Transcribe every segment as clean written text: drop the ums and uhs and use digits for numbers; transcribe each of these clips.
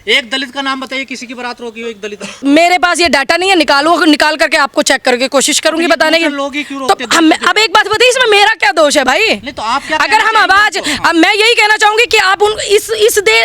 एक दलित का नाम बताइए, किसी की बारात रोकी हो एक दलित ने। मेरे पास ये डाटा नहीं है, निकाल करके आपको चेक करके कोशिश करूंगी बताने की। लोग ही क्यों तो रोकते अब एक बात बताइए, इसमें मेरा क्या दोष है भाई? नहीं तो आप क्या अगर हम आवाज, अब मैं यही कहना चाहूंगी कि आप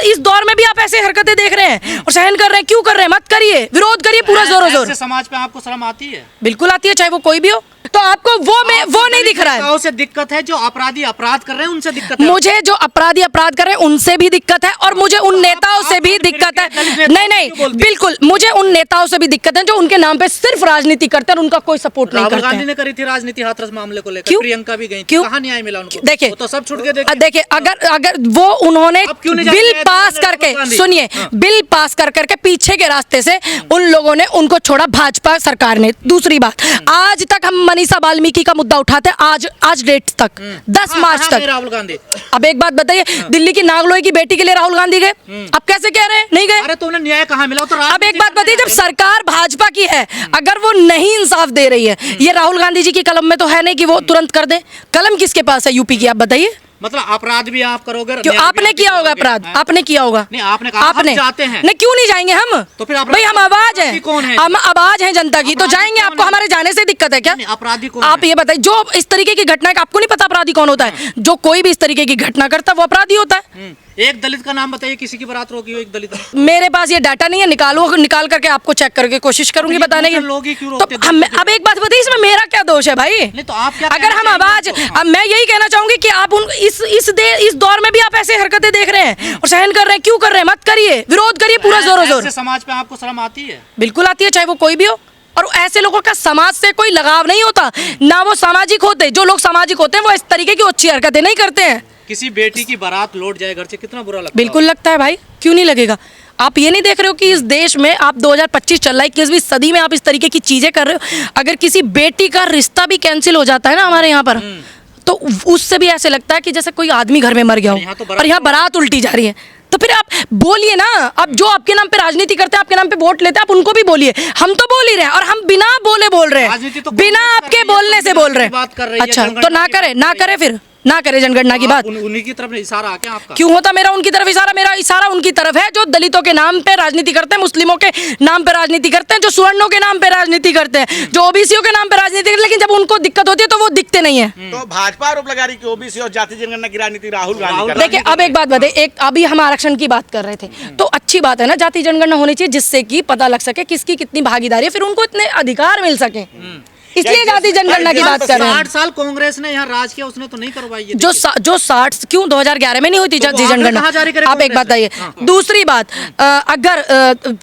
इस दौर में भी आप ऐसे हरकतें देख रहे हैं और सहन कर रहे हैं, क्यों कर रहे हैं? मत करिए, विरोध करिए पूरा जोरों जोर। समाज पे आपको शर्म आती है? बिल्कुल आती है, चाहे वो कोई भी हो। तो आपको वो नहीं दिख रहा है। से दिक्कत है, जो अपराधी अपराध कर रहे हैं उनसे दिक्कत है। मुझे जो अपराधी अपराध कर रहे हैं उनसे भी दिक्कत है, और मुझे उन नेताओं से भी दिक्कत है। नहीं, बिल्कुल मुझे उन नेताओं से भी दिक्कत है जो उनके नाम पे सिर्फ राजनीति करते हैं और उनका कोई सपोर्ट नहीं करते। राहुल गांधी ने करी थी राजनीति हाथरस मामले को लेकर, प्रियंका भी गई, कहाँ न्याय मिला उनको? देखिए तो सब छूट गए। देखिए, अगर वो उन्होंने बिल पास करके, सुनिए, बिल पास करके पीछे के रास्ते से उन लोगों ने उनको छोड़ा, भाजपा सरकार ने। दूसरी बात, आज तक हम मनीषा वाल्मीकि का मुद्दा उठाते हैं, आज डेट तक 10 मार्च तक राहुल गांधी। अब एक बात बताइए, दिल्ली की नागलोई की बेटी के लिए राहुल गांधी गए, अब कैसे कह रहे हैं नहीं गए? अरे तो उन्हें न्याय कहाँ मिला? तो अब एक बात बताइए, जब सरकार भाजपा की है, अगर वो नहीं इंसाफ दे रही है, ये राहुल गांधी जी की कलम में तो है नहीं कि वो तुरंत कर दे। कलम किसके पास है यूपी की, आप बताइए? मतलब अपराध भी आप करोगे? क्यों? आपने किया होगा अपराध, आपने किया होगा। नहीं, आपने कहा हम जाते हैं। नहीं, क्यों नहीं जाएंगे हम? तो फिर भाई हम आवाज है, हम आवाज है जनता की, तो जाएंगे। आपको हमारे जाने से दिक्कत है क्या? अपराधी कौन? आप ये बताइए, जो इस तरीके की घटना है, आपको नहीं पता अपराधी कौन होता है? जो कोई भी इस तरीके की घटना करता है वो अपराधी होता है। एक दलित का नाम बताइए, किसी की बारात रोकी हो एक दलित ने। मेरे पास ये डाटा नहीं है, निकाल करके आपको चेक करके कोशिश करूंगी बताने की। लोग ही क्यों तो रोकते? अब एक बात बताइए, इसमें मेरा क्या दोष है भाई? नहीं तो आप क्या अगर हम आवाज, अब मैं यही कहना चाहूंगी कि आप इस दौर में भी आप ऐसे हरकतें देख रहे हैं और सहन कर रहे हैं, क्यों कर रहे हैं? मत करिए, विरोध करिए पूरा जोरों जोर। समाज पे आपको शर्म आती है? बिल्कुल आती है, चाहे वो कोई भी हो। और ऐसे लोगों का समाज से कोई लगाव नहीं होता, ना वो सामाजिक होते। जो लोग सामाजिक होते हैं वो इस तरीके की अच्छी हरकतें नहीं करते हैं। किसी बेटी की बारात लौट जाए घर से, कितना बुरा लगता है? बिल्कुल लगता है भाई, क्यों नहीं लगेगा? आप ये नहीं देख रहे हो कि इस देश में आप 2025 चल रहा है, 21वीं सदी में आप इस तरीके की चीजें कर रहे हो? अगर किसी बेटी का रिश्ता भी कैंसिल हो जाता है ना हमारे यहाँ पर, तो उससे भी ऐसे लगता है कि जैसे कोई आदमी घर में मर गया हो, और यहाँ बारात उल्टी जा रही है। तो फिर आप बोलिए ना, अब जो आपके नाम पे राजनीति करते हैं, आपके नाम पे वोट लेते हैं, आप उनको भी बोलिए। हम तो बोल ही रहे हैं, और हम बिना बोले बोल रहे हैं, बिना आपके बोलने से बोल रहे हैं। अच्छा, तो ना करे फिर ना करे जनगणना की बात। उन्हीं की तरफ इशारा आ क्या आपका? क्यों होता मेरा उनकी तरफ इशारा? मेरा इशारा उनकी तरफ है जो दलितों के नाम पे राजनीति करते हैं, मुस्लिमों के नाम पे राजनीति करते हैं, जो सवर्णों के नाम पे राजनीति करते हैं, जो ओबीसीओ के नाम पे राजनीति करते हैं, लेकिन जब उनको दिक्कत होती है तो वो दिखते नहीं है। तो भाजपा आरोप लगा रही कि ओबीसी और जाति जनगणना की राजनीति राहुल गांधी। देखिए, अब एक बात बताइए, एक अभी हम आरक्षण की बात कर रहे थे, तो अच्छी बात है ना, जाति जनगणना होनी चाहिए, जिससे कि पता लग सके किसकी कितनी भागीदारी है, फिर उनको इतने अधिकार मिल सके, इसलिए जाति जनगणना की बात कर रहे हैं। 60 साल कांग्रेस ने यहाँ राज किया, उसने तो नहीं करवाई है। जो 60 क्यों 2011 में नहीं हुई थी जाति जनगणना? आप एक बात बताइए। दूसरी बात, अगर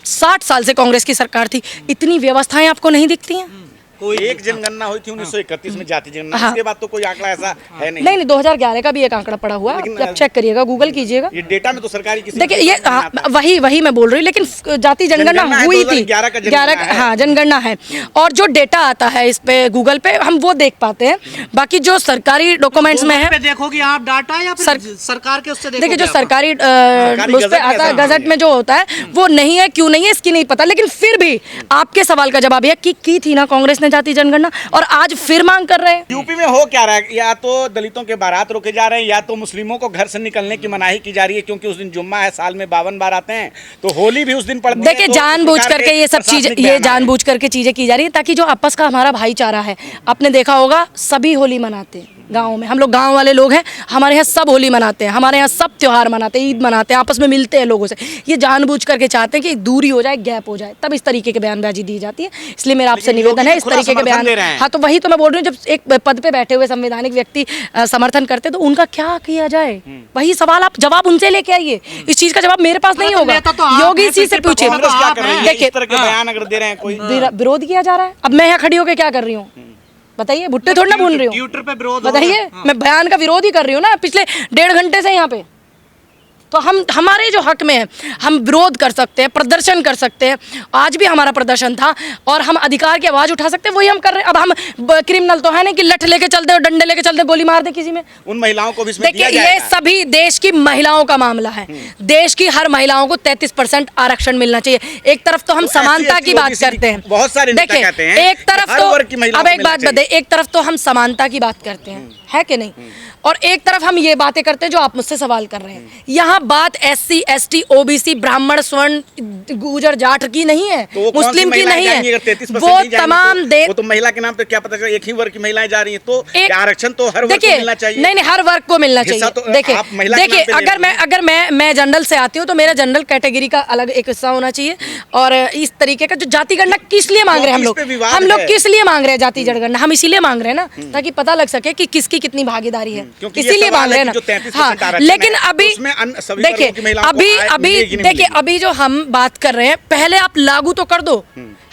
60 साल से कांग्रेस की सरकार थी, इतनी व्यवस्थाएं आपको नहीं दिखती हैं? कोई एक जनगणना हुई थी 1931 में, जाति जनगणना। इसके बाद तो कोई आंकड़ा ऐसा है नहीं। नहीं, 2011 का भी एक आंकड़ा पड़ा हुआ, आप चेक करिएगा, गूगल कीजिएगा। ये डेटा में तो सरकारी किसी देखिए, ये वही मैं बोल रही हूँ, लेकिन जाति जनगणना हुई थी 11 हाँ, जनगणना है, और जो डेटा आता है इस पे गूगल पे हम वो देख पाते हैं। बाकी जो सरकारी डॉक्यूमेंट्स में है, देखोगे आप डाटा या फिर सरकार के उससे देखोगे? देखिए, जो सरकारी उस पे आता है, गजट में जो होता है वो नहीं है, क्यों नहीं है इसकी नहीं पता, लेकिन फिर भी आपके सवाल का जवाब यह कि की थी ना कांग्रेस ने जाति जनगणना, और आज फिर मांग कर रहे हैं। यूपी में हो क्या रहा है? या तो दलितों के बारात रोके जा रहे हैं, या तो मुस्लिमों को घर से निकलने की मनाही की जा रही है, क्योंकि उस दिन जुम्मा है, साल में 52 बार आते हैं, तो होली भी उस दिन पड़ती है। देखिए, जानबूझ करके ये सब चीजें, ये जानबूझ करके चीजें की जा रही है, ताकि जो आपस का हमारा भाईचारा है, आपने देखा होगा सभी होली मनाते हैं गाँव में, हम लोग गाँव वाले लोग हैं, हमारे यहाँ सब होली मनाते हैं, हमारे यहाँ सब त्योहार मनाते हैं, ईद मनाते हैं, आपस में मिलते हैं लोगों से। ये जानबूझ करके चाहते हैं कि दूरी हो जाए, गैप हो जाए, तब इस तरीके के बयानबाजी दी जाती है। इसलिए मेरा आपसे निवेदन है, इस तरीके के बयान, हाँ तो वही तो मैं बोल रही हूँ, जब एक पद पे बैठे हुए संवैधानिक व्यक्ति समर्थन करते तो उनका क्या किया जाए, वही सवाल आप जवाब उनसे लेके आइए। इस चीज का जवाब मेरे पास नहीं होगा, योगी जी से पूछिए। देखिए, बयान अगर दे रहे हैं, कोई विरोध किया जा रहा है। अब मैं यहाँ खड़ी होकर क्या कर रही हूँ बताइए? भुट्टे थोड़ी ना भून रही हूँ, ट्विटर पे विरोध बताइए, मैं बयान का विरोध ही कर रही हूँ ना पिछले 1.5 घंटे से यहाँ पे। तो हम हमारे जो हक में है हम विरोध कर सकते हैं, प्रदर्शन कर सकते हैं। आज भी हमारा प्रदर्शन था और हम अधिकार की आवाज़ उठा सकते हैं, वही हम कर रहे हैं। अब हम क्रिमिनल तो है नहीं कि लठ लेके चलते और डंडे लेके चलते गोली मार दे किसी में। उन महिलाओं को भी इसमें देखिए, ये सभी देश की महिलाओं का मामला है। देश की हर महिलाओं को 33% आरक्षण मिलना चाहिए। एक तरफ तो हम समानता की बात करते हैं, बहुत सारे नेता कहते हैं, एक तरफ तो अब एक बात बताइए, एक तरफ तो हम समानता की बात करते हैं, है कि नहीं, और एक तरफ हम ये बातें करते हैं जो आप मुझसे सवाल कर रहे हैं। यहाँ बात SC ST OBC ब्राह्मण स्वर्ण गुर्जर जाट की नहीं है, तो वो मुस्लिम की नहीं है, 33% वो तमाम वो तो महिला के नाम पे क्या पता चला एक ही वर्ग की महिलाएं जा रही हैं, तो क्या आरक्षण तो हर वर्ग को मिलना चाहिए? नहीं, हर वर्ग को मिलना चाहिए। देखिए अगर मैं जनरल से आती हूँ तो मेरा जनरल कैटेगरी का अलग एक हिस्सा होना चाहिए। और इस तरीके का जो जाति गणना किस लिए मांग रहे हैं हम लोग किस लिए मांग रहे हैं जाति जनगणना? हम इसीलिए मांग रहे हैं ना ताकि पता लग सके कि किसकी कितनी भागीदारी है, इसीलिए मांग रहे हैं ना। हाँ, लेकिन अभी देखिए अभी जो हम बात कर रहे हैं, पहले आप लागू तो कर दो,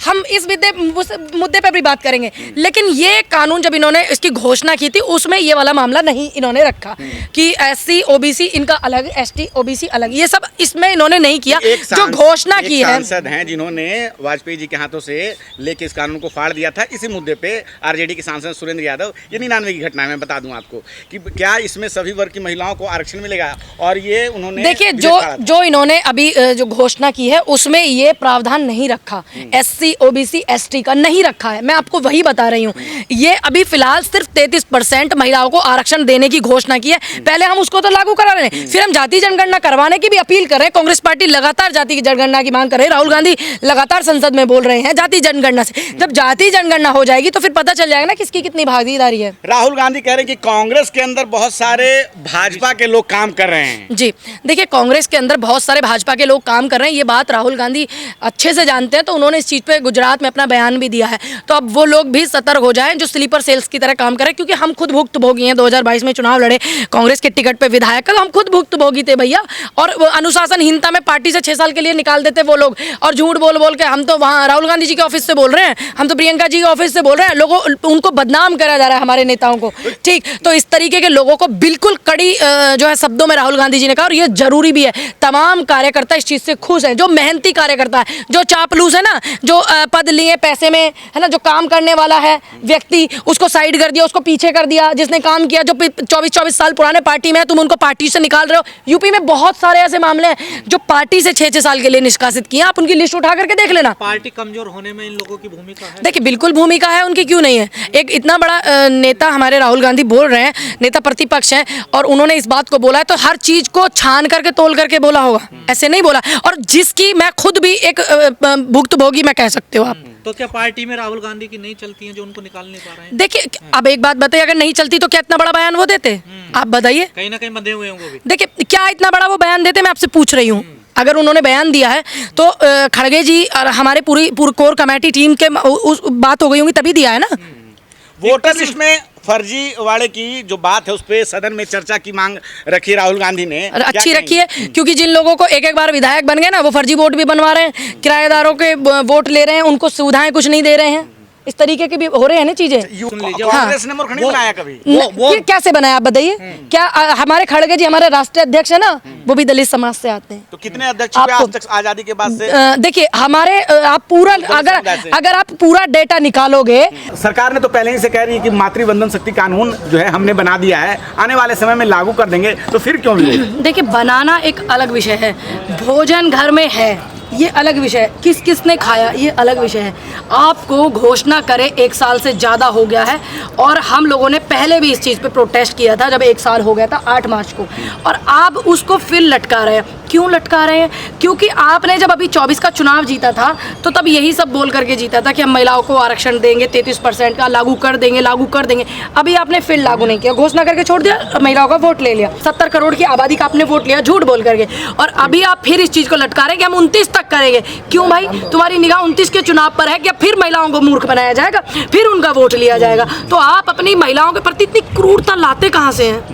हम इस मुद्दे पर भी बात करेंगे। लेकिन ये कानून जब इन्होंने इसकी घोषणा की थी उसमें ये वाला मामला नहीं इन्होंने रखा कि SC OBC इनका अलग, ST OBC अलग, ये सब इसमें इन्होंने नहीं किया। जो घोषणा की है, सांसद हैं जिन्होंने वाजपेयी जी के हाथों से लेके इस कानून को फाड़ दिया था इसी मुद्दे पे, RJD के सांसद सुरेंद्र यादव। ये 99 की घटना है, मैं बता दूं आपको कि क्या इसमें सभी वर्ग की महिलाओं को आरक्षण मिलेगा, और ये उन्होंने देखिए जो इन्होंने अभी जो घोषणा की है उसमें ये प्रावधान नहीं रखा, SC OBC ST का नहीं रखा है। मैं आपको वही बता रही हूँ, ये अभी फिलहाल सिर्फ 33% महिलाओं को आरक्षण देने की घोषणा की है। पहले हम उसको तो लागू करा रहे हैं, फिर हम जाति जनगणना करवाने की भी अपील कर रहे हैं। कांग्रेस पार्टी लगातार जाति जनगणना की मांग कर रही है, राहुल गांधी लगातार संसद में बोल रहे हैं जाति जनगणना से। जब जाति जनगणना हो जाएगी तो फिर पता चल जाएगा ना किसकी कितनी भागीदारी है। राहुल गांधी कह रहे हैं कि कांग्रेस के अंदर बहुत सारे भाजपा के लोग काम कर रहे हैं। जी देखिए, कांग्रेस के अंदर बहुत सारे भाजपा के लोग काम कर रहे हैं, ये बात राहुल गांधी अच्छे से जानते हैं, तो उन्होंने इस चीज पे गुजरात में अपना बयान भी दिया है। तो अब वो लोग भी सतर्क हो जाएं जो स्लीपर सेल्स की तरह काम कर रहे हैं, क्योंकि हम खुद भुक्तभोगी हैं। 2022 में चुनाव लड़े कांग्रेस के टिकट पे विधायक, हम खुद भुक्तभोगी थे भैया। और अनुशासनहीनता में पार्टी से 6 साल के लिए निकाल देते वो लोग, और झूठ बोल के हम तो वहाँ राहुल गांधी जी के ऑफिस से बोल रहे हैं, हम तो प्रियंका जी के ऑफिस से बोल रहे हैं, लोगों उनको बदनाम करा जा रहा है हमारे नेताओं को। ठीक, तो इस तरीके के लोगों को बिल्कुल कड़ी जो है शब्दों में राहुल गांधी जी ने कहा, और ये जरूरी भी है। तमाम कार्यकर्ता इस चीज से खुश हैं, जो मेहनती कार्यकर्ता है, जो चापलूस है ना, जो पद लिए पैसे में है ना, जो काम करने वाला है व्यक्ति उसको साइड कर दिया, उसको पीछे कर दिया, जिसने काम किया, जो 24 साल पुराने पार्टी में है, तुम उनको पार्टी से निकाल रहे हो। यूपी में बहुत सारे ऐसे मामले हैं जो पार्टी से 6-6 साल के लिए निष्कासित किए, आप उनकी लिस्ट उठा करके देख लेना। पार्टी कमजोर होने में इन लोगों की भूमिका है? देखिए बिल्कुल भूमिका है उनकी, क्यों नहीं है। एक इतना बड़ा नेता हमारे राहुल गांधी बोल रहे हैं, नेता प्रतिपक्ष हैं, और उन्होंने इस बात को बोला है तो हर चीज को छान करके तोल करके बोला होगा, ऐसे नहीं बोला। और जिसकी मैं खुद भी एक भुक्तभोगी मैं कह सकते हो आप। तो क्या पार्टी में राहुल गांधी की नहीं चलती हैं जो उनको निकाल नहीं पा रहे हैं? देखिए अब एक बात बताइए, अगर नहीं चलती तो क्या इतना बड़ा बयान वो देते? आप बताइए। कहीं ना कहीं बंधे हुए हैं वो भी। देखिए क्या इतना बड़ा वो बयान देते, मैं आपसे पूछ रही हूँ। अगर उन्होंने बयान दिया है तो खड़गे जी और हमारे पूरी कोर कमेटी टीम के उस बात हो गई होंगी तभी दिया है ना। वोटर लिस्ट में फर्जीवाड़े की जो बात है उस पे सदन में चर्चा की मांग रखी राहुल गांधी ने, अच्छी रखी है, क्योंकि जिन लोगों को एक बार विधायक बन गए ना, वो फर्जी वोट भी बनवा रहे हैं, किराएदारों के वोट ले रहे हैं, उनको सुविधाएं कुछ नहीं दे रहे हैं, इस तरीके के भी हो रहे हैं ना चीजें। कांग्रेस ने मूर्ख नहीं बनाया कभी। फिर कैसे बनाया आप बताइए? क्या हमारे खड़गे जी हमारे राष्ट्रीय अध्यक्ष है ना, वो भी दलित समाज से आते हैं। तो कितने अध्यक्ष हुए आज तक आजादी के बाद से? देखिए हमारे आप पूरा अगर आप पूरा डेटा निकालोगे, सरकार ने तो पहले ही से कह रही है कि मातृवंदन शक्ति कानून जो है हमने बना दिया है, आने वाले समय में लागू कर देंगे, तो फिर क्यों विरोध? देखिए बनाना एक अलग विषय है, भोजन घर में है ये अलग विषय है, किस किस ने खाया ये अलग विषय है। आपको घोषणा करे 1 साल से ज़्यादा हो गया है, और हम लोगों ने पहले भी इस चीज़ पे प्रोटेस्ट किया था जब 1 साल हो गया था 8 मार्च को, और आप उसको फिर लटका रहे हैं। क्यों लटका रहे हैं? क्योंकि आपने जब अभी 24 का चुनाव जीता था तो तब यही सब बोल करके जीता था कि हम महिलाओं को आरक्षण देंगे, 33% का लागू कर देंगे। अभी आपने फिर लागू नहीं किया, घोषणा करके छोड़ दिया, महिलाओं का वोट ले लिया, 70 करोड़ की आबादी का आपने वोट लिया झूठ बोल करके, और अभी आप फिर इस चीज़ को लटका रहे हैं कि हम 29 तक करेंगे। क्यों भाई, तुम्हारी निगाह 29 के चुनाव पर है कि फिर महिलाओं को मूर्ख बनाया जाएगा, फिर उनका वोट लिया जाएगा? तो आप अपनी महिलाओं के प्रति इतनी क्रूरता लाते कहाँ से हैं?